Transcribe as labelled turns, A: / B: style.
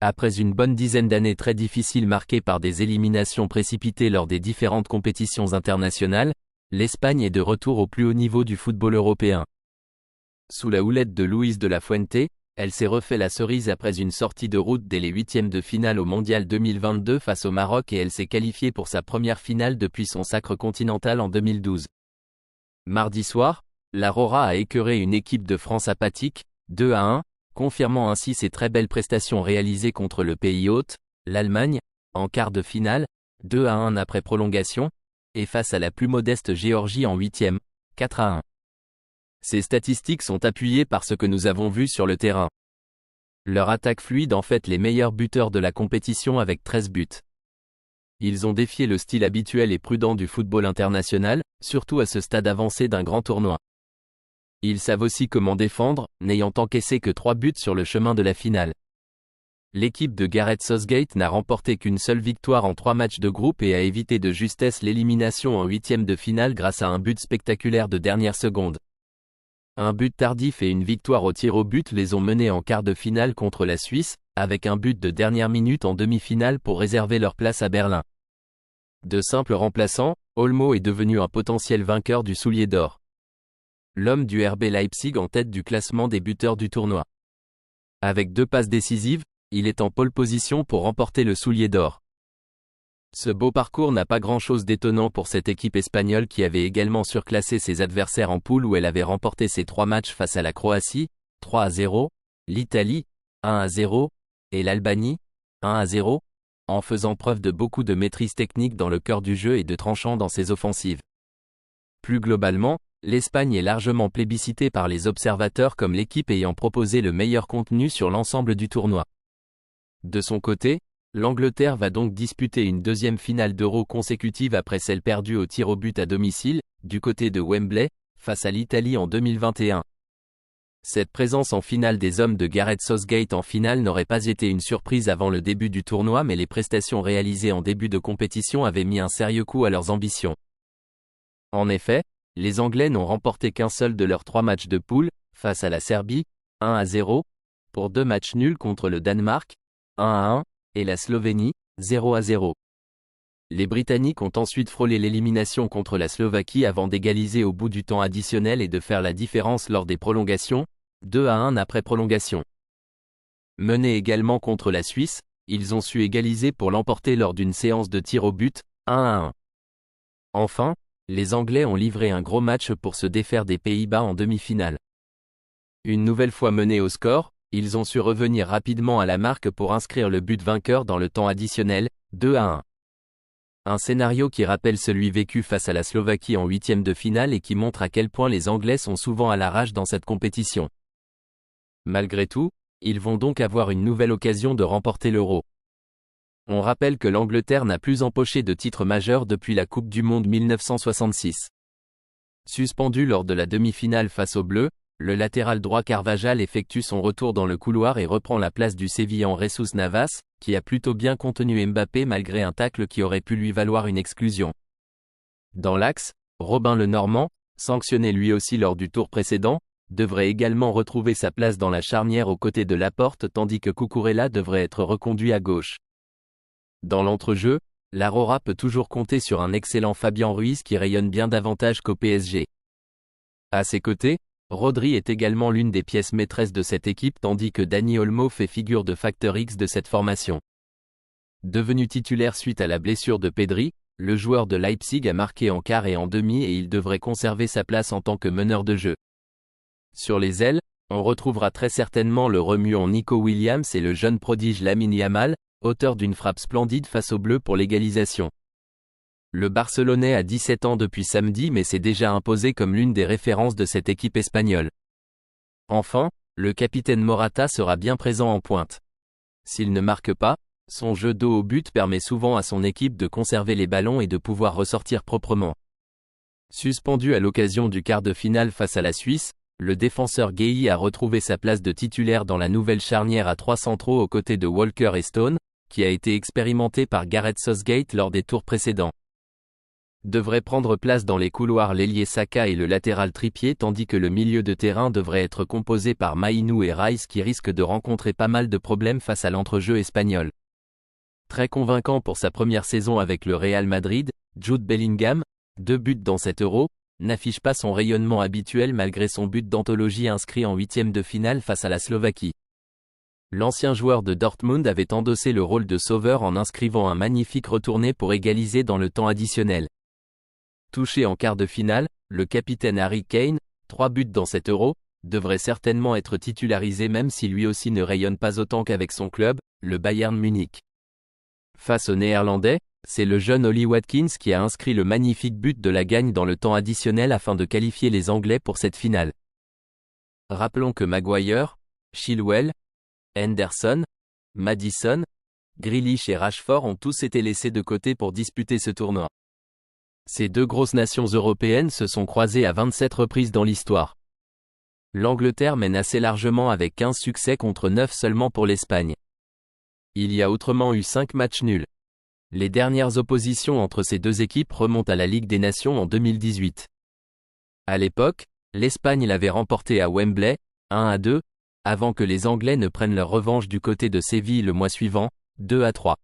A: Après une bonne dizaine d'années très difficiles marquées par des éliminations précipitées lors des différentes compétitions internationales, l'Espagne est de retour au plus haut niveau du football européen. Sous la houlette de Luis de la Fuente, elle s'est refait la cerise après une sortie de route dès les huitièmes de finale au Mondial 2022 face au Maroc et elle s'est qualifiée pour sa première finale depuis son sacre continental en 2012. Mardi soir, l'Aurora a écœuré une équipe de France apathique, 2-1, confirmant ainsi ses très belles prestations réalisées contre le pays hôte, l'Allemagne, en quart de finale, 2-1 après prolongation, et face à la plus modeste Géorgie en huitième, 4-1. Ces statistiques sont appuyées par ce que nous avons vu sur le terrain. Leur attaque fluide en fait les meilleurs buteurs de la compétition avec 13 buts. Ils ont défié le style habituel et prudent du football international, surtout à ce stade avancé d'un grand tournoi. Ils savent aussi comment défendre, n'ayant encaissé que 3 buts sur le chemin de la finale. L'équipe de Gareth Southgate n'a remporté qu'une seule victoire en 3 matchs de groupe et a évité de justesse l'élimination en huitième de finale grâce à un but spectaculaire de dernière seconde. Un but tardif et une victoire au tir au but les ont menés en quart de finale contre la Suisse, avec un but de dernière minute en demi-finale pour réserver leur place à Berlin. De simple remplaçant, Olmo est devenu un potentiel vainqueur du Soulier d'Or. L'homme du RB Leipzig en tête du classement des buteurs du tournoi. Avec 2 passes décisives, il est en pole position pour remporter le Soulier d'Or. Ce beau parcours n'a pas grand-chose d'étonnant pour cette équipe espagnole qui avait également surclassé ses adversaires en poule où elle avait remporté ses 3 matchs face à la Croatie, 3-0, l'Italie, 1-0, et l'Albanie, 1-0, en faisant preuve de beaucoup de maîtrise technique dans le cœur du jeu et de tranchant dans ses offensives. Plus globalement, l'Espagne est largement plébiscitée par les observateurs comme l'équipe ayant proposé le meilleur contenu sur l'ensemble du tournoi. De son côté, l'Angleterre va donc disputer une deuxième finale d'Euro consécutive après celle perdue au tir au but à domicile, du côté de Wembley, face à l'Italie en 2021. Cette présence en finale des hommes de Gareth Southgate en finale n'aurait pas été une surprise avant le début du tournoi mais les prestations réalisées en début de compétition avaient mis un sérieux coup à leurs ambitions. En effet, les Anglais n'ont remporté qu'un seul de leurs 3 matchs de poule, face à la Serbie, 1-0, pour 2 matchs nuls contre le Danemark, 1-1, et la Slovénie, 0-0. Les Britanniques ont ensuite frôlé l'élimination contre la Slovaquie avant d'égaliser au bout du temps additionnel et de faire la différence lors des prolongations, 2-1 après prolongation. Menés également contre la Suisse, ils ont su égaliser pour l'emporter lors d'une séance de tir au but, 1-1. Enfin, les Anglais ont livré un gros match pour se défaire des Pays-Bas en demi-finale. Une nouvelle fois menés au score, ils ont su revenir rapidement à la marque pour inscrire le but vainqueur dans le temps additionnel, 2-1. Un scénario qui rappelle celui vécu face à la Slovaquie en huitième de finale et qui montre à quel point les Anglais sont souvent à la rage dans cette compétition. Malgré tout, ils vont donc avoir une nouvelle occasion de remporter l'Euro. On rappelle que l'Angleterre n'a plus empoché de titre majeur depuis la Coupe du Monde 1966. Suspendu lors de la demi-finale face aux Bleus, le latéral droit Carvajal effectue son retour dans le couloir et reprend la place du Sévillan Jesus Navas, qui a plutôt bien contenu Mbappé malgré un tacle qui aurait pu lui valoir une exclusion. Dans l'axe, Robin le Normand, sanctionné lui aussi lors du tour précédent, devrait également retrouver sa place dans la charnière aux côtés de Laporte tandis que Cucurella devrait être reconduit à gauche. Dans l'entrejeu, l'Aurora peut toujours compter sur un excellent Fabian Ruiz qui rayonne bien davantage qu'au PSG. À ses côtés, Rodri est également l'une des pièces maîtresses de cette équipe tandis que Dani Olmo fait figure de facteur X de cette formation. Devenu titulaire suite à la blessure de Pedri, le joueur de Leipzig a marqué en quart et en demi et il devrait conserver sa place en tant que meneur de jeu. Sur les ailes, on retrouvera très certainement le remuant Nico Williams et le jeune prodige Lamine Yamal, auteur d'une frappe splendide face aux Bleus pour l'égalisation. Le Barcelonais a 17 ans depuis samedi mais s'est déjà imposé comme l'une des références de cette équipe espagnole. Enfin, le capitaine Morata sera bien présent en pointe. S'il ne marque pas, son jeu dos au but permet souvent à son équipe de conserver les ballons et de pouvoir ressortir proprement. Suspendu à l'occasion du quart de finale face à la Suisse, le défenseur Gueye a retrouvé sa place de titulaire dans la nouvelle charnière à 3 centraux aux côtés de Walker et Stone, qui a été expérimenté par Gareth Southgate lors des tours précédents. Devrait prendre place dans les couloirs l'ailier Saka et le latéral Trippier tandis que le milieu de terrain devrait être composé par Mainoo et Rice qui risquent de rencontrer pas mal de problèmes face à l'entrejeu espagnol. Très convaincant pour sa première saison avec le Real Madrid, Jude Bellingham, 2 buts dans cet Euro, n'affiche pas son rayonnement habituel malgré son but d'anthologie inscrit en huitième de finale face à la Slovaquie. L'ancien joueur de Dortmund avait endossé le rôle de sauveur en inscrivant un magnifique retourné pour égaliser dans le temps additionnel. Touché en quart de finale, le capitaine Harry Kane, 3 buts dans cet Euro, devrait certainement être titularisé même si lui aussi ne rayonne pas autant qu'avec son club, le Bayern Munich. Face aux Néerlandais, c'est le jeune Ollie Watkins qui a inscrit le magnifique but de la gagne dans le temps additionnel afin de qualifier les Anglais pour cette finale. Rappelons que Maguire, Chilwell, Henderson, Maddison, Grealish et Rashford ont tous été laissés de côté pour disputer ce tournoi. Ces deux grosses nations européennes se sont croisées à 27 reprises dans l'histoire. L'Angleterre mène assez largement avec 15 succès contre 9 seulement pour l'Espagne. Il y a autrement eu 5 matchs nuls. Les dernières oppositions entre ces deux équipes remontent à la Ligue des Nations en 2018. À l'époque, l'Espagne l'avait remporté à Wembley, 1-2, avant que les Anglais ne prennent leur revanche du côté de Séville le mois suivant, 2-3.